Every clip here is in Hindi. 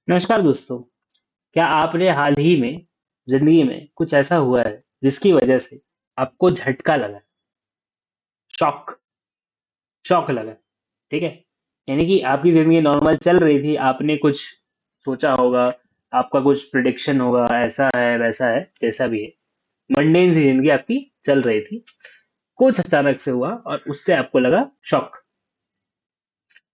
नमस्कार दोस्तों। क्या आपने हाल ही में जिंदगी में कुछ ऐसा हुआ है जिसकी वजह से आपको झटका लगा, शॉक शॉक लगा? ठीक है। यानी कि आपकी जिंदगी नॉर्मल चल रही थी, आपने कुछ सोचा होगा, आपका कुछ प्रिडिक्शन होगा, ऐसा है वैसा है, जैसा भी है, मंडेन सी जिंदगी आपकी चल रही थी। कुछ अचानक से हुआ और उससे आपको लगा शॉक।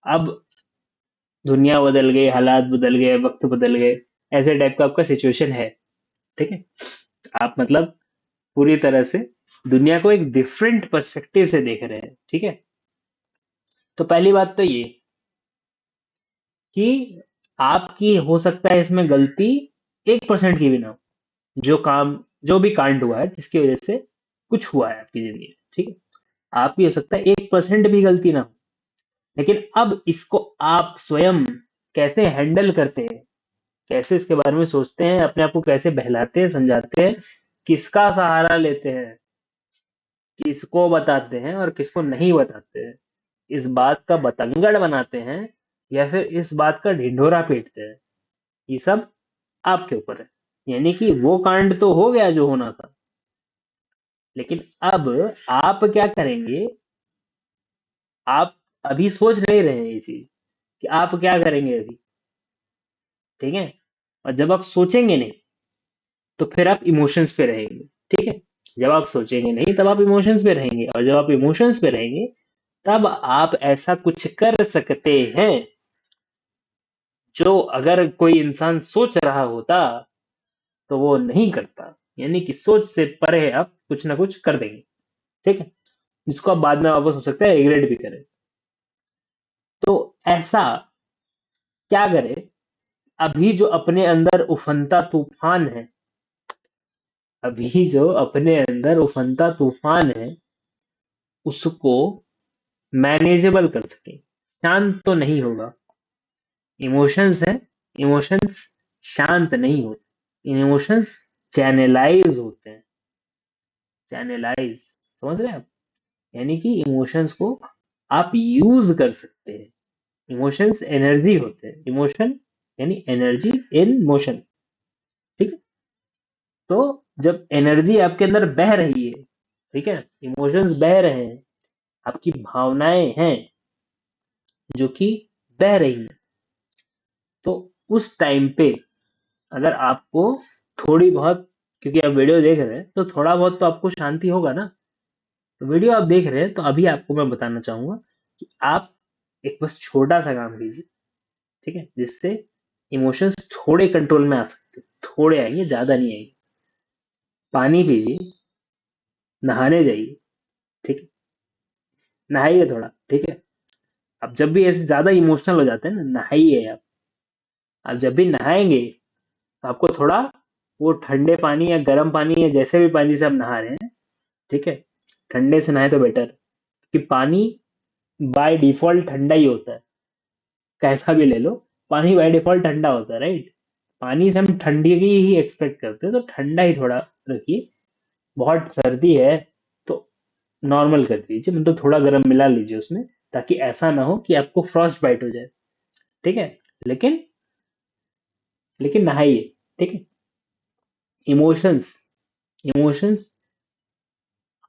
अब दुनिया बदल गई, हालात बदल गए, वक्त बदल गए, ऐसे टाइप का आपका सिचुएशन है। ठीक है। आप मतलब पूरी तरह से दुनिया को एक डिफरेंट पर्सपेक्टिव से देख रहे हैं। ठीक है। तो पहली बात तो ये कि आपकी हो सकता है इसमें गलती 1% की भी ना हो। जो काम, जो भी कांड हुआ है जिसकी वजह से कुछ हुआ है आपकी जिंदगी में, ठीक है, आपकी हो सकता है 1% भी गलती ना हो। लेकिन अब इसको आप स्वयं कैसे हैंडल करते हैं, कैसे इसके बारे में सोचते हैं, अपने आप को कैसे बहलाते हैं, समझाते हैं, किसका सहारा लेते हैं, किसको बताते हैं और किसको नहीं बताते हैं, इस बात का बतंगड़ बनाते हैं या फिर इस बात का ढिंढोरा पीटते हैं, ये सब आपके ऊपर है। यानी कि वो कांड तो हो गया जो होना था, लेकिन अब आप क्या करेंगे? आप अभी सोच नहीं रहे हैं ये चीज कि आप क्या करेंगे अभी। ठीक है। और जब आप सोचेंगे नहीं तो फिर आप इमोशंस पे रहेंगे। ठीक है। जब आप सोचेंगे नहीं तब आप इमोशंस पे रहेंगे, और जब आप इमोशंस पे रहेंगे तब आप ऐसा कुछ कर सकते हैं जो अगर कोई इंसान सोच रहा होता तो वो नहीं करता। यानी कि सोच से परे आप कुछ ना कुछ कर देंगे। ठीक है। जिसको आप बाद में वापस हो सकता है रिग्रेट भी करें। तो ऐसा क्या करें? अभी जो अपने अंदर उफनता तूफान है, अभी जो अपने अंदर उफनता तूफान है, उसको मैनेजेबल कर सके। शांत तो नहीं होगा। इमोशंस है, इमोशंस शांत नहीं होते, इमोशंस चैनलाइज होते हैं। चैनलाइज, समझ रहे हैं आप? यानी कि इमोशंस को आप यूज कर सकते हैं। इमोशंस एनर्जी होते हैं, इमोशन यानी एनर्जी इन मोशन। ठीक है। तो जब एनर्जी आपके अंदर बह रही है, ठीक है, इमोशंस बह रहे हैं, आपकी भावनाएं हैं जो कि बह रही हैं, तो उस टाइम पे अगर आपको थोड़ी बहुत, क्योंकि आप वीडियो देख रहे हैं तो थोड़ा बहुत तो आपको शांति होगा ना। तो वीडियो आप देख रहे हैं तो अभी आपको मैं बताना चाहूंगा कि आप एक बस छोटा सा काम कीजिए। ठीक है। जिससे इमोशंस थोड़े कंट्रोल में आ सकते हैं, थोड़े आएंगे, ज्यादा नहीं आएंगे। पानी पीजिए, नहाने जाइए। ठीक है। नहाइए थोड़ा। ठीक है। अब जब भी ऐसे ज्यादा इमोशनल हो जाते हैं ना, नहाइए आप जब भी नहाएंगे तो आपको थोड़ा वो ठंडे पानी या गर्म पानी या जैसे भी पानी से आप नहा रहे हैं, ठीक है, ठंडे से नहाए तो बेटर, कि पानी बाय डिफॉल्ट ठंडा ही होता है। कैसा भी ले लो, पानी बाय डिफॉल्ट ठंडा होता है, राइट? पानी से हम ठंडी की ही एक्सपेक्ट करते हैं, तो ठंडा ही थोड़ा रखिए। बहुत सर्दी है तो नॉर्मल कर दीजिए, मतलब थोड़ा गर्म मिला लीजिए उसमें, ताकि ऐसा ना हो कि आपको फ्रॉस्ट बाइट हो जाए। ठीक है। लेकिन लेकिन नहाइए। ठीक है। इमोशंस इमोशंस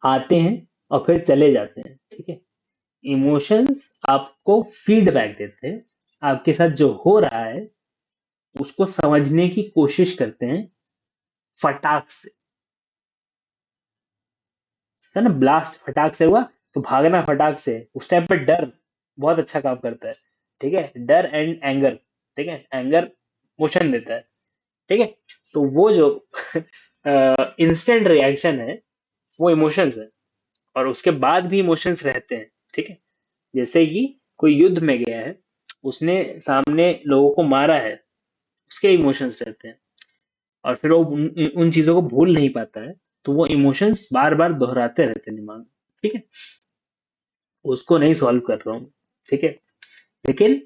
आते हैं और फिर चले जाते हैं। ठीक है। इमोशंस आपको फीडबैक देते हैं, आपके साथ जो हो रहा है उसको समझने की कोशिश करते हैं, फटाक से। है ना, ब्लास्ट फटाक से हुआ तो भागना फटाक से। उस टाइम पे डर बहुत अच्छा काम करता है। ठीक है। डर एंड एंगर, ठीक है, एंगर मोशन देता है। ठीक है। तो वो जो इंस्टेंट रिएक्शन है वो इमोशंस है, और उसके बाद भी इमोशंस रहते हैं। ठीक है। जैसे कि कोई युद्ध में गया है, उसने सामने लोगों को मारा है, उसके इमोशंस रहते हैं, और फिर वो उन चीजों को भूल नहीं पाता है, तो वो इमोशंस बार बार दोहराते रहते हैं दिमाग में। ठीक है। उसको नहीं सॉल्व कर रहा हूँ। ठीक है। लेकिन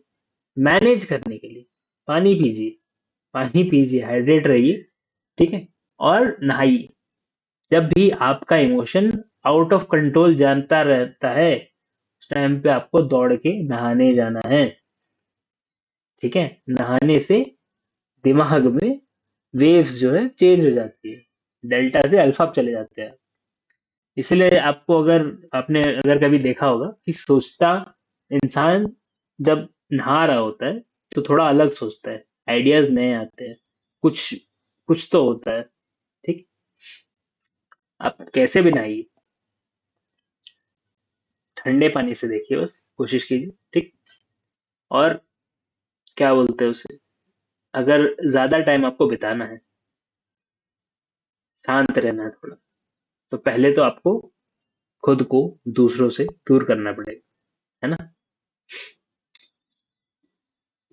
मैनेज करने के लिए पानी पीजिए, पानी पीजिए, हाइड्रेट रहिए। ठीक है। और नहाइए। जब भी आपका इमोशन आउट ऑफ कंट्रोल जानता रहता है, उस टाइम पे आपको दौड़ के नहाने जाना है। ठीक है। नहाने से दिमाग में वेव्स जो है चेंज हो जाती है, डेल्टा से अल्फा पे चले जाते हैं। इसलिए आपको, अगर आपने अगर कभी देखा होगा कि सोचता इंसान जब नहा रहा होता है तो थोड़ा अलग सोचता है, आइडियाज नए आते हैं, कुछ कुछ तो होता है। ठीक। आप कैसे भी नहाइए, ठंडे पानी से देखिए, बस कोशिश कीजिए। ठीक। और क्या बोलते हैं उसे, अगर ज्यादा टाइम आपको बिताना है, शांत रहना है थोड़ा, तो पहले तो आपको खुद को दूसरों से दूर करना पड़ेगा, है ना।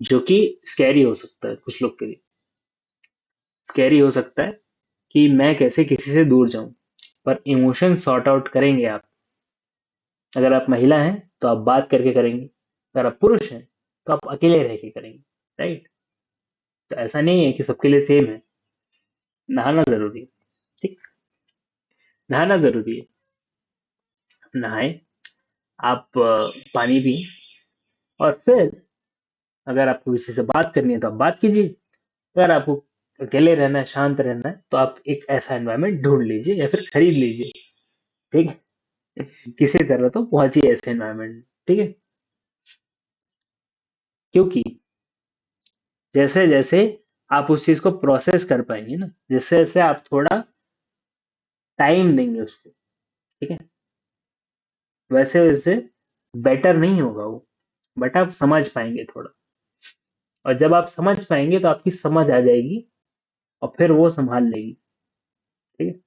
जो कि स्कैरी हो सकता है कुछ लोग के लिए। स्कैरी हो सकता है कि मैं कैसे किसी से दूर जाऊं, पर इमोशन सॉर्ट आउट करेंगे आप। अगर आप महिला हैं तो आप बात करके करेंगे, अगर आप पुरुष हैं तो आप अकेले रह के करेंगे। राइट। तो ऐसा नहीं है कि सबके लिए सेम है। नहाना जरूरी है। ठीक। नहाना जरूरी है। नहाए, आप पानी पिए, और फिर अगर आपको किसी से बात करनी है तो आप बात कीजिए। अगर आपको अकेले रहना है, शांत रहना है, तो आप एक ऐसा एनवायरनमेंट ढूंढ लीजिए या फिर खरीद लीजिए। ठीक है। किसी तरह तो पहुंचिए ऐसे एनवायरनमेंट। ठीक है। क्योंकि जैसे जैसे आप उस चीज को प्रोसेस कर पाएंगे ना, जैसे जैसे आप थोड़ा टाइम देंगे उसको, ठीक है, वैसे वैसे बेटर नहीं होगा वो, बट आप समझ पाएंगे थोड़ा। और जब आप समझ पाएंगे तो आपकी समझ आ जाएगी, और फिर वो संभाल लेगी। ठीक है।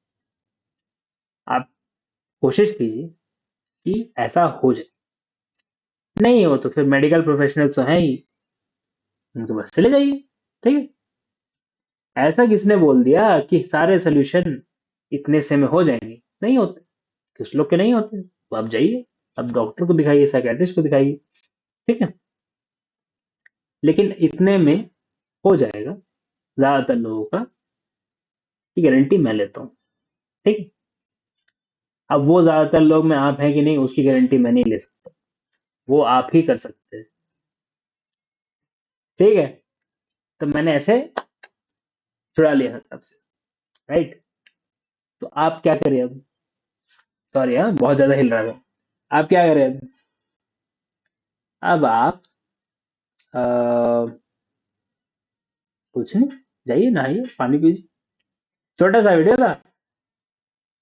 आप कोशिश कीजिए कि ऐसा हो जाए। नहीं हो तो फिर मेडिकल प्रोफेशनल तो है ही, उनके पास चले जाइए। ठीक है। ऐसा किसने बोल दिया कि सारे सोल्यूशन इतने से में हो जाएंगे? नहीं होते। कुछ लोग के नहीं होते, तो आप जाइए, आप डॉक्टर को दिखाइए, साइकेट्रिस्ट को दिखाइए। ठीक है। लेकिन इतने में हो जाएगा ज्यादातर लोगों का, की गारंटी मैं लेता हूँ। ठीक है। अब वो ज्यादातर लोग में आप हैं कि नहीं, उसकी गारंटी मैं नहीं ले सकता, वो आप ही कर सकते हैं। ठीक है। तो मैंने ऐसे छुड़ा लिया था आपसे। राइट। तो आप क्या करें अब? सॉरी हाँ, बहुत ज्यादा हिल रहा था। आप क्या करें अब? अब आप कुछ नहीं, जाइए नहाइए, पानी पीजिए। छोटा सा वीडियो था,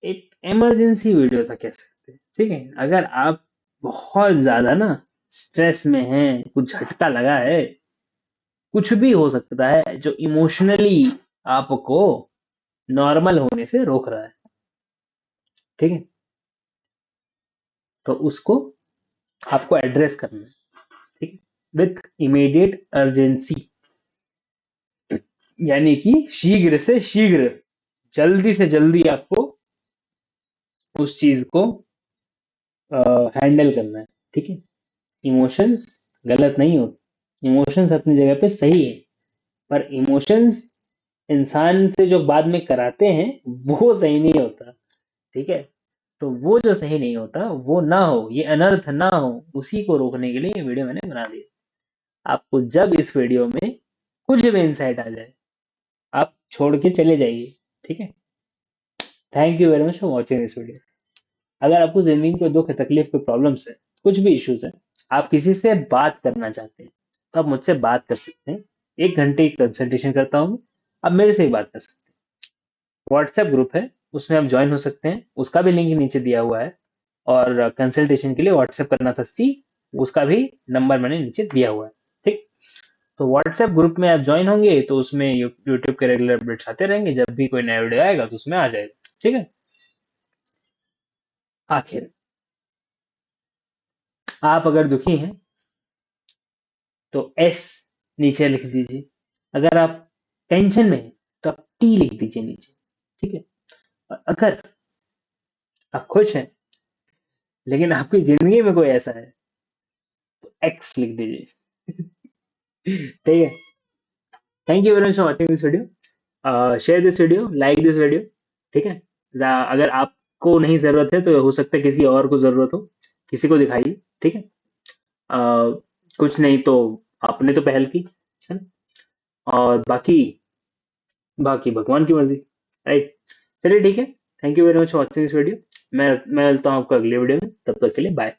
एक इमरजेंसी वीडियो था कह सकते हैं। ठीक है। अगर आप बहुत ज्यादा ना स्ट्रेस में हैं, कुछ झटका लगा है, कुछ भी हो सकता है जो इमोशनली आपको नॉर्मल होने से रोक रहा है, ठीक है, तो उसको आपको एड्रेस करना है। ठीक है। विथ इमीडिएट अर्जेंसी, यानी कि शीघ्र से शीघ्र, जल्दी से जल्दी आपको उस चीज को हैंडल करना है। ठीक है। इमोशंस गलत नहीं होते, इमोशंस अपनी जगह पे सही है, पर इमोशंस इंसान से जो बाद में कराते हैं वो सही नहीं होता। ठीक है। तो वो जो सही नहीं होता वो ना हो, ये अनर्थ ना हो, उसी को रोकने के लिए ये वीडियो मैंने बना दी। आपको जब इस वीडियो में कुछ भी इंसाइट आ जाए, आप छोड़ के चले जाइए। ठीक है। Thank you very much for watching this video. अगर आपको जिंदगी में कोई दुख है, तकलीफ, कोई प्रॉब्लम्स है, कुछ भी इश्यूज है, आप किसी से बात करना चाहते हैं, तो आप मुझसे बात कर सकते हैं। 1 घंटे की कंसल्टेशन करता हूँ। आप मेरे से ही बात कर सकते हैं। व्हाट्सएप ग्रुप है, उसमें आप ज्वाइन हो सकते हैं, उसका भी लिंक नीचे दिया हुआ है। और कंसल्टेशन के लिए व्हाट्सएप करना था सी, उसका भी नंबर मैंने नीचे दिया हुआ है। ठीक। तो व्हाट्सएप ग्रुप में आप ज्वाइन होंगे तो उसमें यूट्यूब के रेगुलर अपडेट्स आते रहेंगे, जब भी कोई नया वीडियो आएगा तो उसमें आ जाएगा। ठीक है। आखिर आप अगर दुखी हैं तो एस नीचे लिख दीजिए। अगर आप टेंशन में हैं तो आप टी लिख दीजिए नीचे। ठीक है। और अगर आप खुश हैं लेकिन आपकी जिंदगी में कोई ऐसा है, तो एक्स लिख दीजिए। ठीक है। Thank you very much for watching this video. Share this video, like this video. ठीक है। अगर आपको नहीं जरूरत है तो हो सकता है किसी और को जरूरत हो, किसी को दिखाइए। ठीक है। कुछ नहीं तो आपने तो पहल की, है ना। और बाकी बाकी भगवान की मर्जी। राइट। चलिए ठीक है। Thank you very much for watching this video. मैं मिलता हूँ आपको अगले वीडियो में, तब तक के लिए बाय।